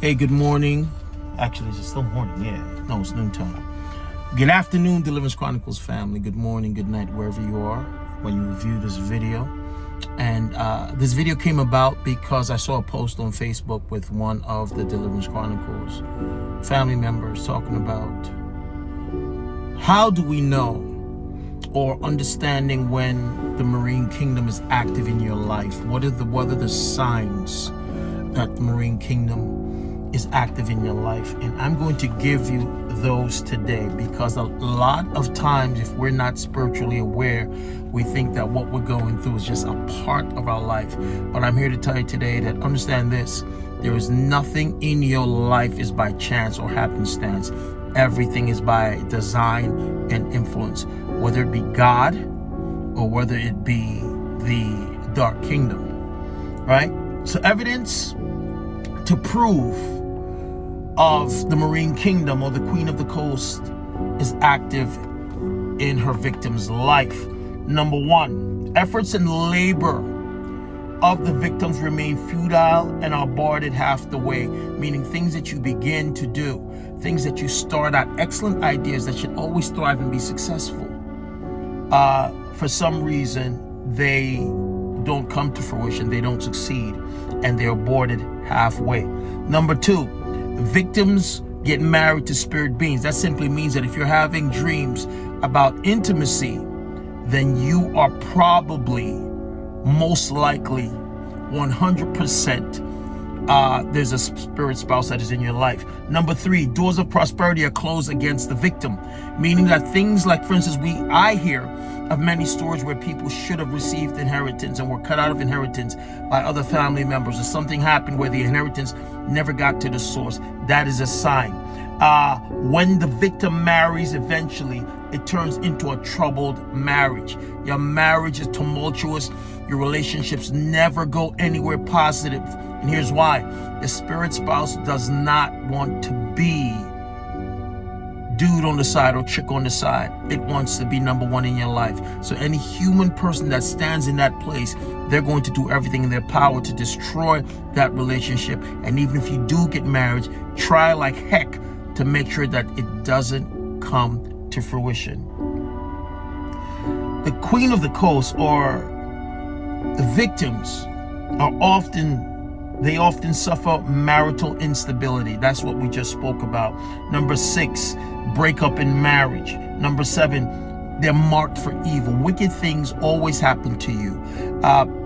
Hey, good morning. Actually, is it still morning? Yeah. No, it's noontime. Good afternoon, Deliverance Chronicles family. Good morning, good night, wherever you are when you view this video. And this video came about because I saw a post on Facebook with one of the Deliverance Chronicles family members talking about how do we know or understanding when the marine kingdom is active in your life. What are the signs that the marine kingdom is active in your life? And I'm going to give you those today, because a lot of times if we're not spiritually aware, we think that what we're going through is just a part of our life. But I'm here to tell you today that understand this: there is nothing in your life is by chance or happenstance. Everything is by design and influence, whether it be God or whether it be the dark kingdom, right? So evidence to prove of the marine kingdom or the queen of the coast is active in her victim's life. Number one, efforts and labor of the victims remain futile and are aborted half the way, meaning things that you begin to do, things that you start out, excellent ideas that should always thrive and be successful. For some reason, they don't come to fruition, they don't succeed, and they're aborted halfway. Number two, victims get married to spirit beings. That simply means that if you're having dreams about intimacy, then you are probably, most likely, 100% there's a spirit spouse that is in your life. Number three, doors of prosperity are closed against the victim, meaning that things like, for instance, I hear of many stories where people should have received inheritance and were cut out of inheritance by other family members, or something happened where the inheritance never got to the source. That is a sign. When the victim marries, eventually it turns into a troubled marriage. Your marriage is tumultuous. Your relationships never go anywhere positive. And here's why. The spirit spouse does not want to be dude on the side or chick on the side. It wants to be number one in your life. So any human person that stands in that place, they're going to do everything in their power to destroy that relationship. And even if you do get married, try like heck to make sure that it doesn't come to fruition. The queen of the coast, or the victims, they often suffer marital instability. That's what we just spoke about. Number six, breakup in marriage. Number seven, they're marked for evil. Wicked things always happen to you.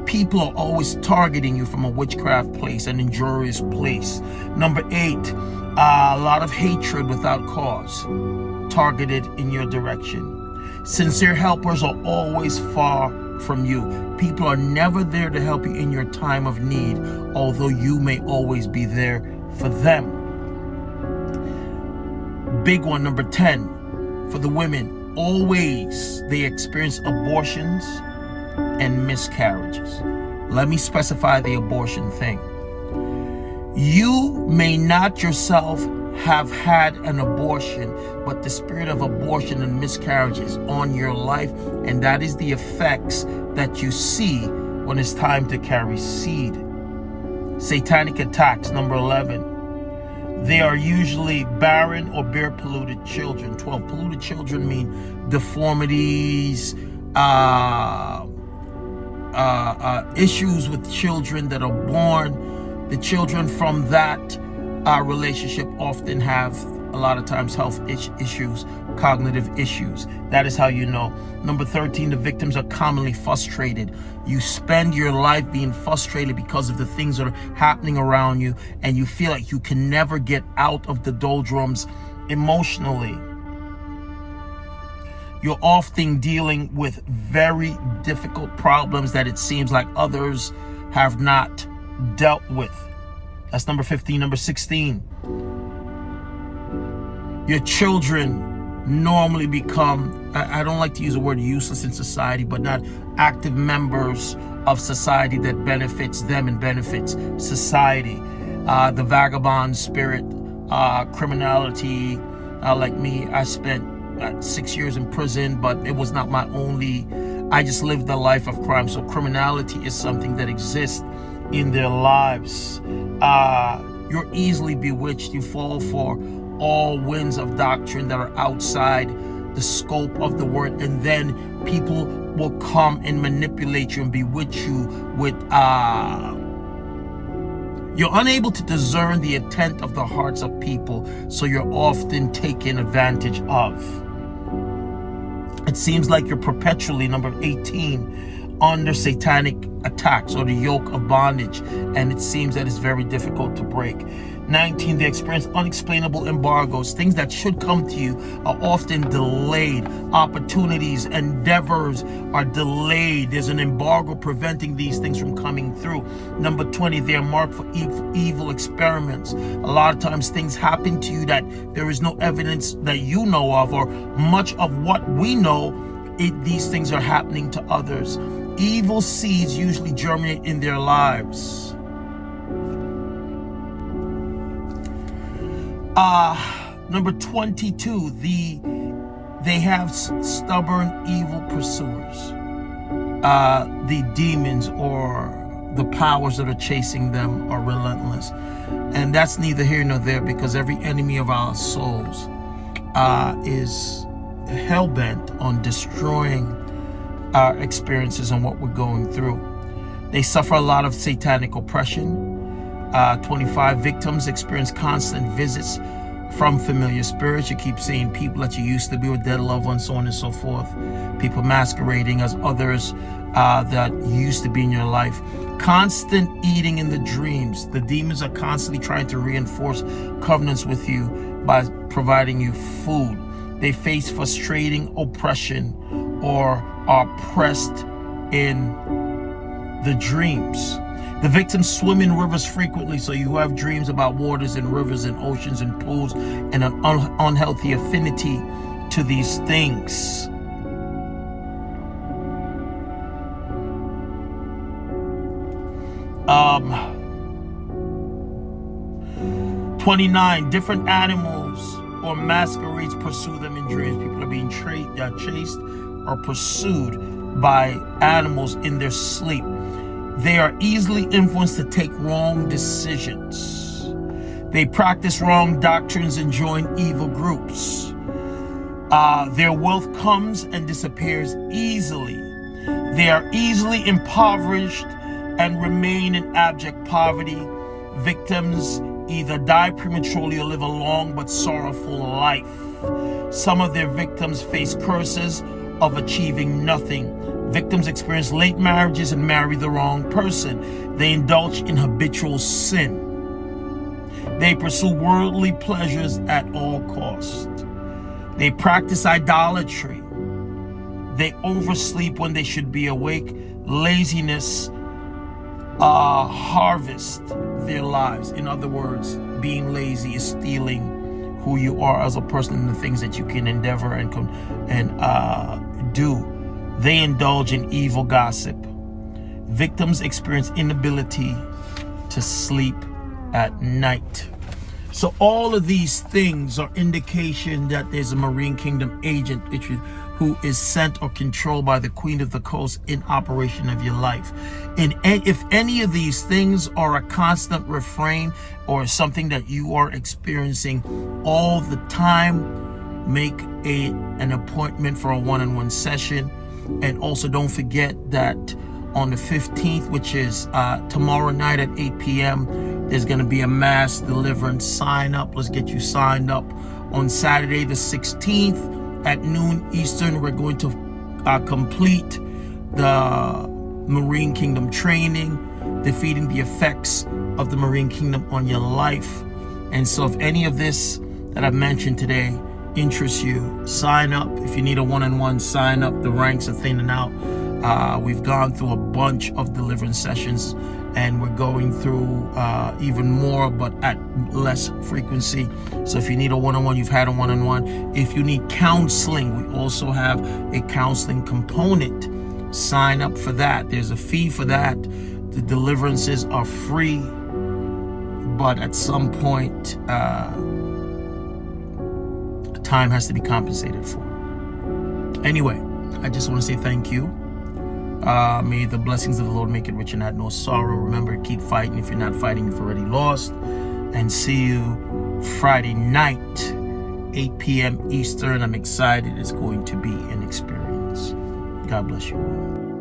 People are always targeting you from a witchcraft place, an injurious place. Number eight, a lot of hatred without cause targeted in your direction. Sincere helpers are always far from you. People are never there to help you in your time of need, although you may always be there for them. Big one, number 10, for the women, always they experience abortions and miscarriages. Let me specify the abortion thing. You may not yourself have had an abortion, but the spirit of abortion and miscarriage is on your life, and that is the effects that you see when it's time to carry seed. Satanic attacks, number 11. They are usually barren or bear polluted children. 12, polluted children mean deformities, issues with children that are born. The children from that relationship often have, a lot of times, health issues, cognitive issues. That is how you know. Number 13, the victims are commonly frustrated. You spend your life being frustrated because of the things that are happening around you, and you feel like you can never get out of the doldrums emotionally. You're often dealing with very difficult problems that it seems like others have not dealt with. That's number 15. Number 16, your children normally become, I don't like to use the word useless in society, but not active members of society that benefits them and benefits society. The vagabond spirit, criminality, like me, I spent 6 years in prison, but it was not my only, I just lived a life of crime. So criminality is something that exists in their lives. You're easily bewitched. You fall for all winds of doctrine that are outside the scope of the word, and then people will come and manipulate you and bewitch you with you're unable to discern the intent of the hearts of people, so you're often taken advantage of. It seems like you're perpetually, number 18, under satanic attacks or the yoke of bondage, and it seems that it's very difficult to break. 19, they experience unexplainable embargoes. Things that should come to you are often delayed. Opportunities, endeavors are delayed. There's an embargo preventing these things from coming through. Number 20, they are marked for evil experiments. A lot of times things happen to you that there is no evidence that you know of, or much of what we know, these things are happening to others. Evil seeds usually germinate in their lives. Number 22, they have stubborn evil pursuers. The demons or the powers that are chasing them are relentless. And that's neither here nor there, because every enemy of our souls is hell-bent on destroying our experiences and what we're going through. They suffer a lot of satanic oppression. 25, victims experience constant visits from familiar spirits. You keep seeing people that you used to be with, dead loved ones, so on and so forth. People masquerading as others that used to be in your life. Constant eating in the dreams. The demons are constantly trying to reinforce covenants with you by providing you food. They face frustrating oppression or are pressed in the dreams. The victims swim in rivers frequently, so you have dreams about waters and rivers and oceans and pools, and an unhealthy affinity to these things. Um, 29, different animals or masquerades pursue them in dreams. People are being chased or pursued by animals in their sleep. They are easily influenced to take wrong decisions. They practice wrong doctrines and join evil groups. Their wealth comes and disappears easily. They are easily impoverished and remain in abject poverty. Victims either die prematurely or live a long but sorrowful life. Some of their victims face curses of achieving nothing. Victims experience late marriages and marry the wrong person. They indulge in habitual sin. They pursue worldly pleasures at all costs. They practice idolatry. They oversleep when they should be awake. Laziness harvest their lives. In other words, being lazy is stealing who you are as a person and the things that you can endeavor and do. They indulge in evil gossip. Victims experience inability to sleep at night. So all of these things are indication that there's a marine kingdom agent who is sent or controlled by the Queen of the Coast in operation of your life. And if any of these things are a constant refrain or something that you are experiencing all the time, make an appointment for a one-on-one session. And also don't forget that on the 15th, which is tomorrow night at 8 p.m., there's going to be a mass deliverance. Sign up. Let's get you signed up. On Saturday the 16th at noon Eastern, we're going to complete the Marine Kingdom training, defeating the effects of the Marine Kingdom on your life. And so if any of this that I've mentioned today interests you, sign up. If you need a one-on-one, sign up. The ranks are thinning out. We've gone through a bunch of deliverance sessions, and we're going through even more, but at less frequency. So if you need a one-on-one, you've had a one-on-one. If you need counseling, we also have a counseling component. Sign up for that. There's a fee for that. The deliverances are free, but at some point, time has to be compensated for. Anyway, I just want to say thank you. May the blessings of the Lord make it rich and add no sorrow. Remember, keep fighting. If you're not fighting, you've already lost. and see you Friday night, 8 p.m. Eastern. I'm excited. It's going to be an experience. God bless you all.